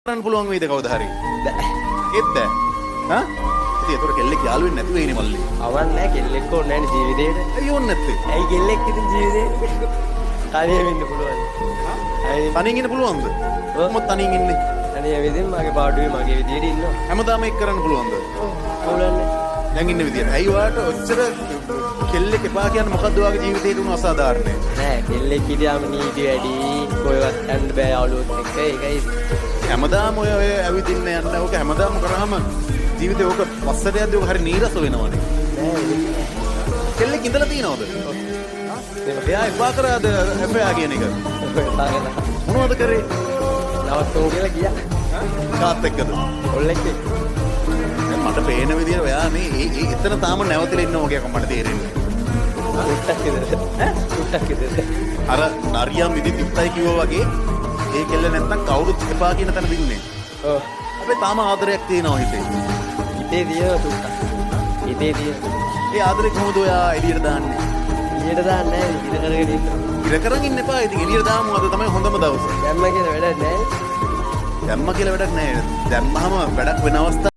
කරන්න පුළුවන් වේද කවුද හරි? ඒත් බෑ. හා? ඉතින් ඒතර කෙල්ලෙක් යාළු වෙන්නේ නැතුව ඉන්නේ මල්ලි. අවන්නේ නැහැ කෙල්ලෙක් ඕනේ නැහැ ජීවිතේට. ඇයි ඕනේ නැත්තේ? ඇයි කෙල්ලෙක් ඉතින් ජීවිතේට තනියම ඉන්න පුළුවන්. ඇයි තනියෙන් ඉන්න පුළුවන්ද? කොහොමද තනියෙන් ඉන්නේ? තනියම ඉතින් මගේ පාඩුවේ මගේ විදියට ඉන්නවා. හැමදාම ඒක කරන්න පුළුවන්ද? පුළුවන්නේ. දැන් ඉන්න විදියට. ඇයි ඔයාලට ඔච්චර කෙල්ලෙක් එපා කියන්නේ මොකද්ද ඔයාගේ ජීවිතේට උණු අසාධාරණේ? නෑ කෙල්ලෙක් හිටියාම නීති වැඩි කොහෙවත් යන්න බෑ යාළුවොත් එක්ක ඒකයි. හැමදාම ඔය ඇවිදින්න යන්න ඕක හැමදාම කරාම ජීවිතේ ඕක පස්සට යද්දී ඕක හරි නීරස වෙනවනේ. නෑ කෙල්ලෙක් ඉඳලා තියනවද? එයා එපා කරාද එපා කියන එක? මොනවද කරේ? නවත්තෝ කියලා ගියා. කාත් එක්කද? ඔල්ලෙක් එක්ක. දැන් මට පේන විදිහට ඔයා මේ එතන තාම නැවතිලා ඉන්නවා වගේ මට තේරෙන්නේ. උට්ටක් විතරද? උට්ටක් විතරද? අර නරියම් විදි තිත්තයි කිව්වා වගේ ඒ කෙල්ල නැත්තම් කවුරුත් එපා කියන තැන දින්නේ. ඔව්. අපි තාම ආදරයක් තියෙනවා හිතේ. හිතේ තියෙන උට්ටක්. හිතේ තියෙන. ඒ ආදරේ කොහොමද ඔයා එළියට දාන්නේ? එළියට දාන්නේ නැහැ ඉර කරගෙන ඉන්න. ඉර කරන් ඉන්න එපා. ඉතින් එළියට දාමු අද තමයි හොඳම දවස. දැම්ම කියලා වැඩක් නැහැ. දැම්ම කියලා වැඩක් නැහැ. දැම්මම වැඩක් වෙන අවස්ථාවක්